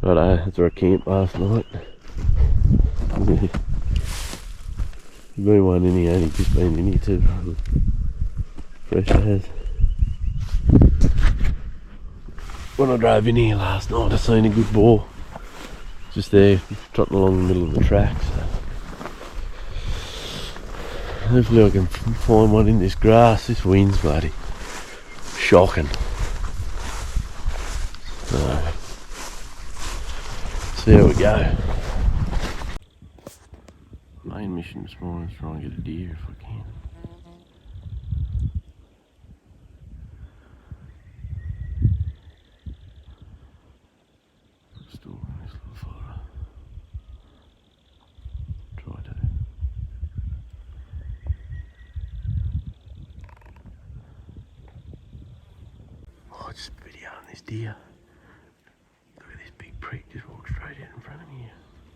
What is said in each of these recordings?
Righto, that's where I camped last night. There's been one in here, only just been in here too. Fresh as. When I drove in here last night, I seen a good boar. Just there, trotting along the middle of the track. So hopefully I can find one in this grass. This wind's bloody shocking. So, see how we go. Main mission this morning is try and get a deer if I can. Still in this little photo. Try to. Oh, just videoing this deer. Look at this big prick just walked straight out in front of me.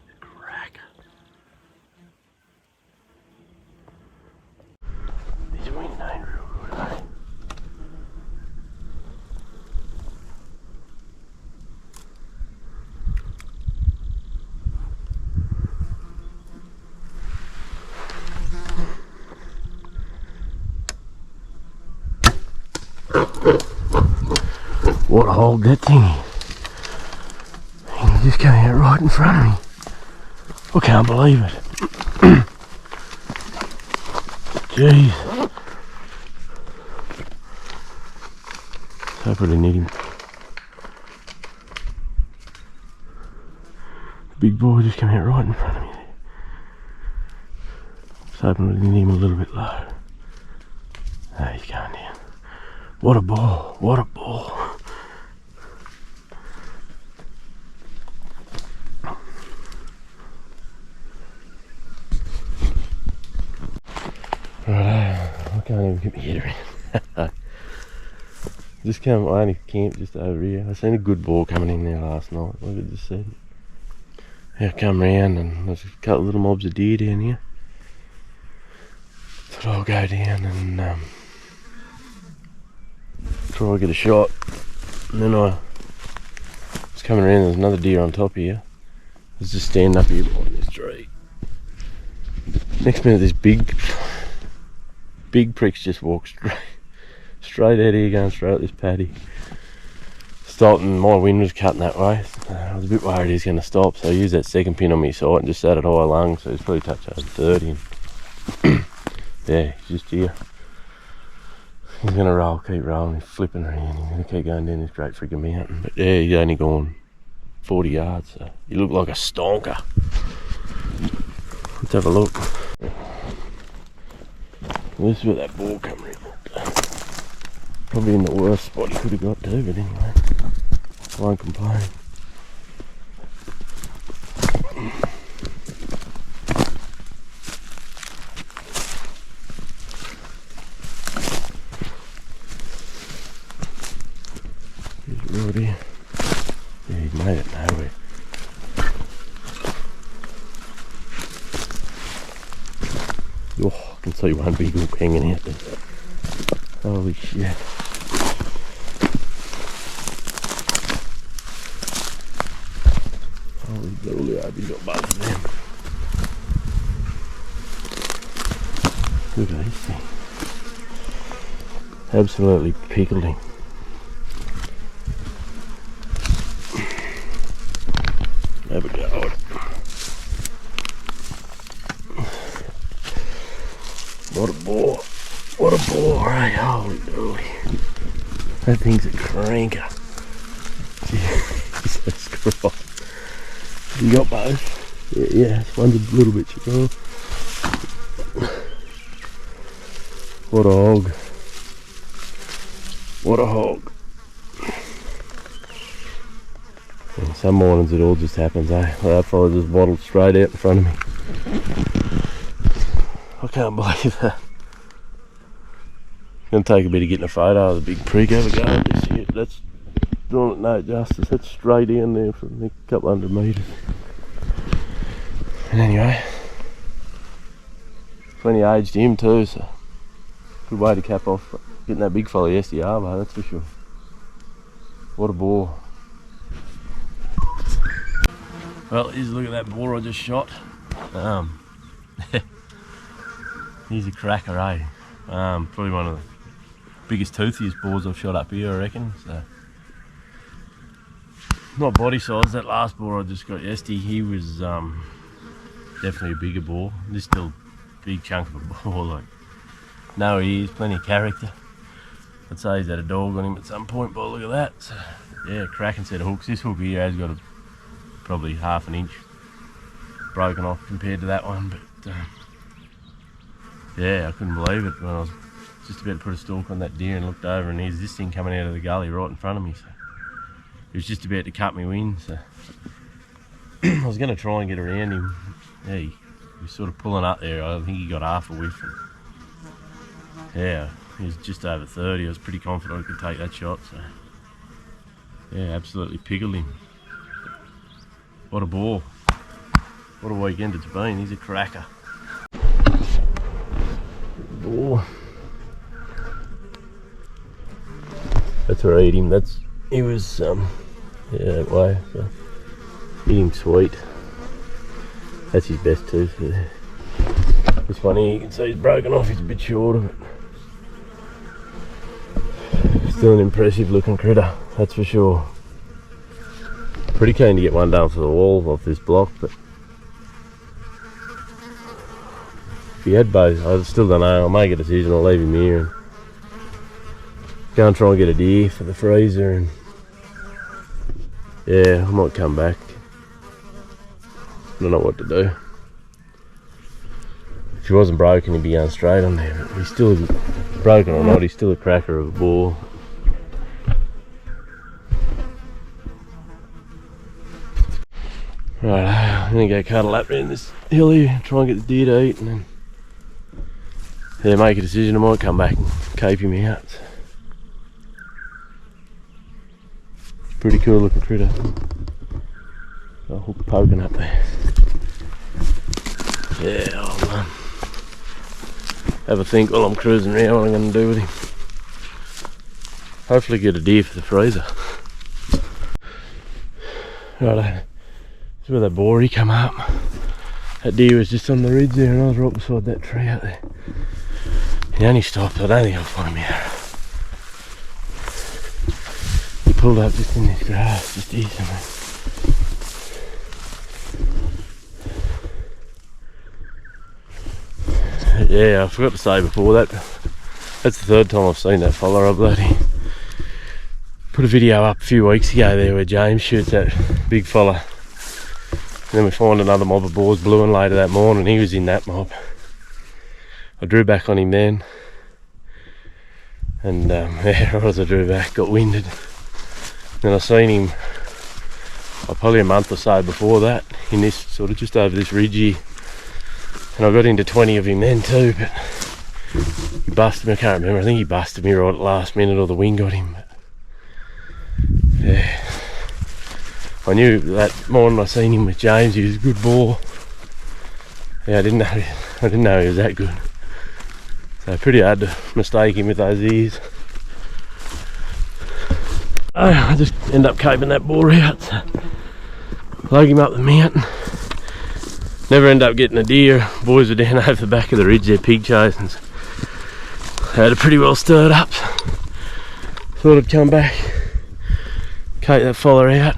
It's a cracker. This wind ain't real good, eh? What a hog that thing is. He just came out right in front of me. I can't believe it. Jeez. I hope I didn't hit him. The big boy just came out right in front of me there. Just hoping I didn't hit him a little bit low. Oh, he's going down. What a ball, what a ball. Right, I can't even get my head around. Just came, I only camped just over here. I seen a good boar coming in there last night. Look at this set. Yeah, I come round and there's a couple of little mobs of deer down here. Thought I'll go down and try to get a shot. And then I was coming around, there's another deer on top here. I was just standing up here behind this tree. Next minute this big pricks just walked straight out here, going straight at this paddy. Stopped and my wind was cutting that way. I was a bit worried he was going to stop, so I used that second pin on my sight and just sat at high lung, so he's probably touched over 30. And yeah, he's just here. He's going to roll, keep rolling, he's flipping around, he's going to keep going down this great friggin' mountain. But yeah, he's only gone 40 yards, so he looked like a stonker. Let's have a look. This is where that boar come in. Probably in the worst spot he could have got to, but anyway, I won't complain. He's right here. Yeah, he's made it nowhere. Oh, I can see one big hook hanging out there. Holy shit. Holy moly, I hope he's got both of them. Look at this thing. Absolutely pickled him. Have a go at it. What a boar. What a boar, eh? Holy moly. That thing's a cranker. Jesus Christ. You got both? Yeah, this one's a little bit chicken. What a hog. What a hog. And some mornings it all just happens, eh? Well, that fella just waddled straight out in front of me. I can't believe that. Gonna take a bit of getting a photo of the big prick. Have a go at this here. That's doing it no justice. That's straight in there from a couple hundred metres. And anyway, plenty aged him too, so good way to cap off getting that big fella SDR, mate, that's for sure. What a boar. Well, here's a look at that boar I just shot. He's a cracker, eh? Probably one of the biggest, toothiest boars I've shot up here, I reckon. So, not body size. That last boar I just got yesterday, he was definitely a bigger boar. This still a big chunk of a boar. Like, no ears, plenty of character. I'd say he's had a dog on him at some point, but look at that. So, yeah, cracking set of hooks. This hook here has got probably half an inch broken off compared to that one, but yeah, I couldn't believe it when I was just about to put a stalk on that deer and looked over, and here's this thing coming out of the gully right in front of me. So he was just about to cut me wind. So I was going to try and get around him. Yeah, he was sort of pulling up there. I think he got half a whiff. And yeah, he was just over 30. I was pretty confident I could take that shot. So yeah, absolutely pickled him. What a boar. What a weekend it's been. He's a cracker. Boar. That's where I eat him. He was yeah, that way. So eat him sweet. That's his best tooth there. This one here, you can see he's broken off. He's a bit short of it. Still an impressive looking critter, that's for sure. Pretty keen to get one down for the wall off this block, but if he had both, I still don't know. I'll make a decision. I'll leave him here and go and try and get a deer for the freezer, and yeah, I might come back. I don't know what to do. If he wasn't broken, he'd be going straight on there, but he's still, broken or not, he's still a cracker of a boar. Right, I'm gonna go cut a lap around this hill here, try and get the deer to eat, and then yeah, make a decision. I might come back and cape him out. Pretty cool looking critter. Got a hook poking up there. Yeah, I'll have a think while I'm cruising around what I'm going to do with him. Hopefully get a deer for the freezer. Righto, this is where that boar he come up. That deer was just on the ridge there, and I was right beside that tree out there. He only stopped. I don't think I'll find him out. He pulled up just in this grass, just here somewhere. Yeah, I forgot to say before that, that's the third time I've seen that fella. I bloody put a video up a few weeks ago there where James shoots that big fella, and then we find another mob of boars blueing later that morning. He was in that mob. I drew back on him then, and yeah, right as I drew back, got winded. Then I seen him probably a month or so before that in this sort of just over this ridge here. And I got into 20 of him then too, but he busted me. I can't remember. I think he busted me right at the last minute, or the wind got him. But yeah, I knew that morning I seen him with James. He was a good boar. Yeah, I didn't know he was that good. So pretty hard to mistake him with those ears. I just end up caping that boar out. So lug him up the mountain. Never end up getting a deer. Boys were down over the back of the ridge there pig chasing. They had it pretty well stirred up. Thought I'd come back, cape that fella out.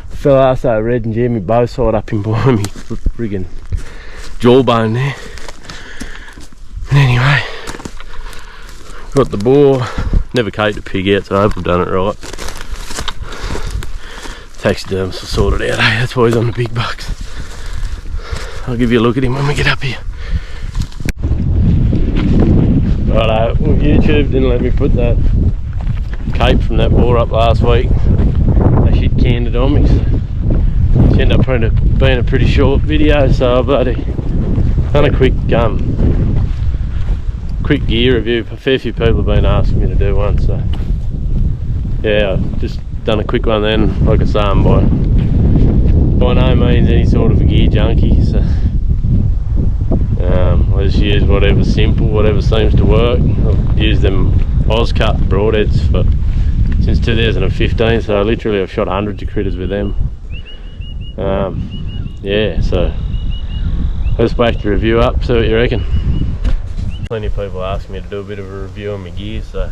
Fell ass over red and jammed me both side up in behind me. Friggin' jawbone there. But anyway, got the boar. Never caped a pig out, so I hope I've done it right. Taxidermist will sort it out, eh? That's why he's on the big bucks. I'll give you a look at him when we get up here. Righto, well, YouTube didn't let me put that cape from that boar up last week. They shit canned it on me, so it ended up being a pretty short video, so I've bloody done a quick gear review. A fair few people have been asking me to do one, so yeah, I've just done a quick one then. Like I say, I'm by no means any sort of a gear junkie, so I just use whatever's simple, whatever seems to work. I've used them Oscut broadheads since 2015, so literally I've shot hundreds of critters with them. Yeah, so let's whack the review up, see what you reckon. Plenty of people ask me to do a bit of a review on my gear, so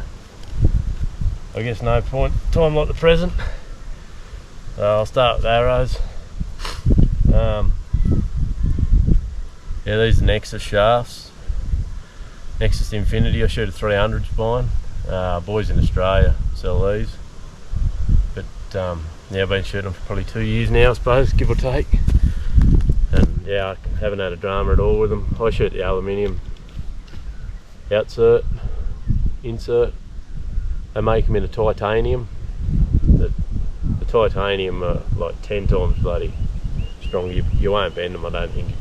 I guess no point time like the present. I'll start with arrows. Yeah, these are Nexus shafts, Nexus Infinity. I shoot a 300 spine. Boys in Australia sell these, but yeah, I've been shooting them for probably 2 years now, I suppose, give or take. And yeah, I haven't had a drama at all with them. I shoot the aluminium outsert, insert. They make them in a titanium. The titanium are like 10 times bloody strong. You won't bend them, I don't think.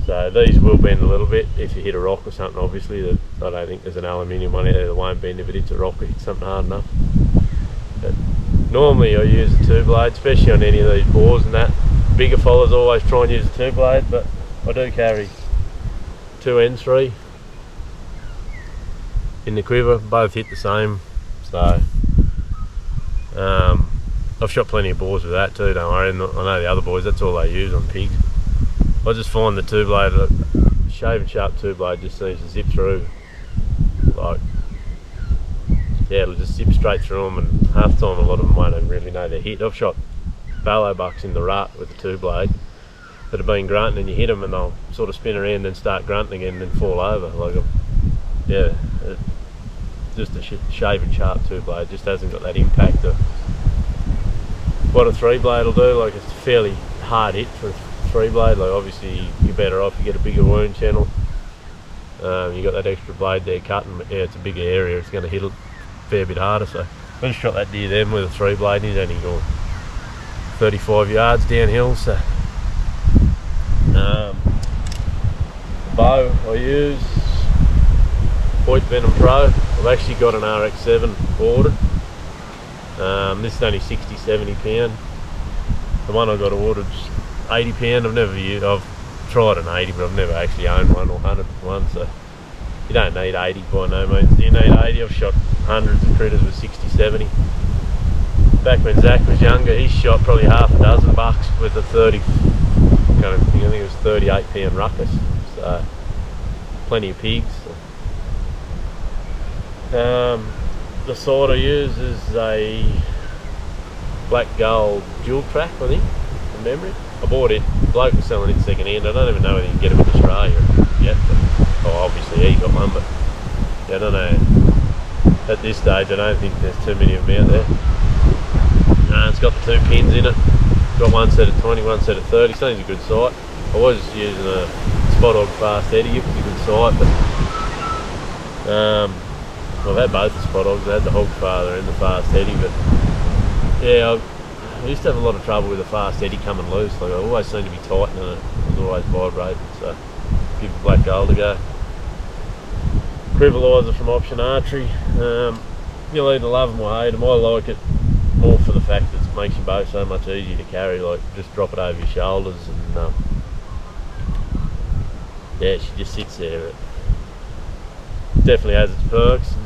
So these will bend a little bit if you hit a rock or something. Obviously, I don't think there's an aluminium one out there that won't bend if it hits a rock or hits something hard enough. But normally I use a 2-blade, especially on any of these boars and that. Bigger followers always try and use a 2-blade, but I do carry 2 and 3 in the quiver. Both hit the same, so I've shot plenty of boars with that too, don't worry. I know the other boys, that's all they use on pigs. I just find the 2-blade, shaving sharp 2-blade just seems to zip through, like, yeah, it'll just zip straight through them, and half the time a lot of them won't even really know they're hit. I've shot fallow bucks in the rut with the 2-blade that have been grunting, and you hit them and they'll sort of spin around and start grunting again and then fall over. Like, yeah, just a shaving sharp 2-blade just hasn't got that impact of what a 3-blade will do. Like, it's a fairly hard hit for a 3-blade. Like, obviously you're better off, you get a bigger wound channel. You got that extra blade there cutting, but yeah, it's a bigger area, it's going to hit a fair bit harder. So I just shot that deer then with a 3-blade, and he's only gone 35 yards downhill. So bow I use Point Venom Pro. I've actually got an RX7 ordered. This is only 60-70 pound. The one I got ordered 80 pound. I've tried an 80, but I've never actually owned one or 100 one. So you don't need 80 by no means. You need 80. I've shot hundreds of critters with 60-70. Back when Zach was younger, he shot probably half a dozen bucks with a 30 kind of thing. I think it was 38 pound ruckus. So plenty of pigs. The sword I use is a black gold dual track, I think, from memory. I bought it, the bloke was selling it second hand. I don't even know whether you can get them in Australia yet, but obviously he got one, but yeah, I don't know. At this stage I don't think there's too many of them out there. It's got the 2 pins in it. Got one set at 20, one set at 30. Seems a good sight. I was using a Spot Hog Fast Eddie. It was a good sight, but I've had both the Spot Hogs. I had the Hog Father and the Fast Eddie, but yeah, I used to have a lot of trouble with the Fast Eddie coming loose. Like, I always seemed to be tightening it. It was always vibrating, so give the black gold a go. Crivelizer from Option Archery. You'll either love them or hate them. I like it more for the fact that it makes your bow so much easier to carry. Like, just drop it over your shoulders, and yeah, she just sits there. It definitely has its perks and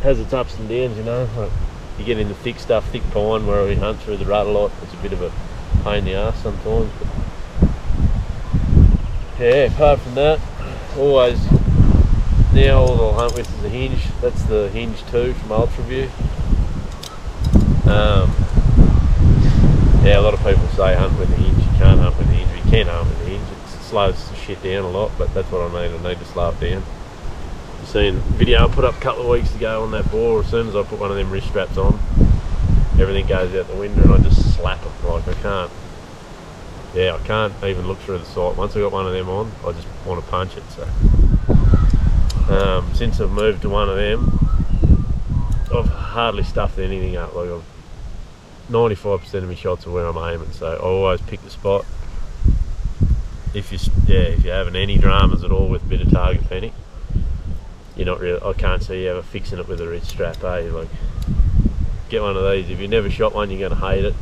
has its ups and downs, you know. Like, you get into thick stuff, thick pine, where we hunt through the rut a lot. It's a bit of a pain in the arse sometimes, but yeah, apart from that, always now all I'll hunt with is a hinge. That's the Hinge 2 from Ultraview. Yeah, a lot of people say hunt with a hinge. You can't hunt with a hinge, but you can hunt with a hinge. It slows the shit down a lot, but that's what I mean. I need to slow it down. You've seen a video I put up a couple of weeks ago on that boar. As soon as I put one of them wrist straps on, everything goes out the window and I just slap it. Like, I can't even look through the sight. Once I got one of them on, I just want to punch it. So since I've moved to one of them, I've hardly stuffed anything up. Like, 95% of my shots are where I'm aiming, so I always pick the spot. If you're having any dramas at all with a bit of target panic, you're not really. I can't see you ever fixing it with a wrist strap. Like, get one of these. If you've never shot one, you're going to hate it.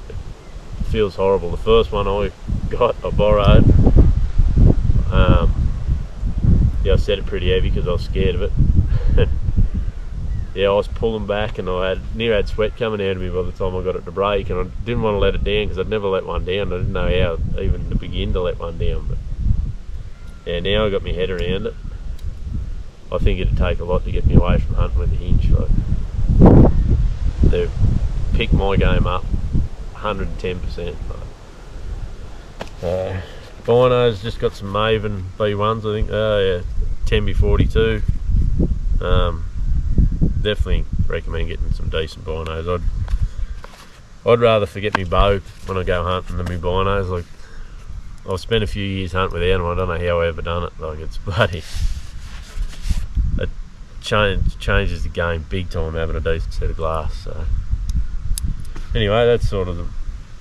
It feels horrible. The first one I borrowed. Yeah, I set it pretty heavy because I was scared of it. yeah, I was pulling back and I had sweat coming out of me by the time I got it to break, and I didn't want to let it down because I'd never let one down. I didn't know how even to begin to let one down, but yeah, now I got my head around it. I think it'd take a lot to get me away from hunting with a hinge. Like, they've picked my game up 110%. Binos, just got some Maven B1s, I think. Yeah, 10B42. Definitely recommend getting some decent binos. I'd rather forget me bow when I go hunting than me binos. Like, I've spent a few years hunting without them. I don't know how I've ever done it. Like, it's bloody. It changes the game big time having a decent set of glass. So anyway, that's sort of the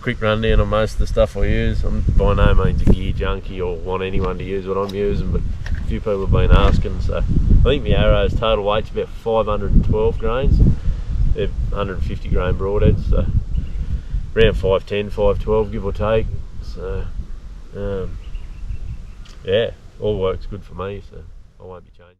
quick rundown on most of the stuff I use. I'm by no means a gear junkie or want anyone to use what I'm using, but a few people have been asking. So I think the arrow's total weight's about 512 grains. They're 150 grain broadheads, so around 510, 512 give or take. So yeah, all works good for me, so I won't be changing.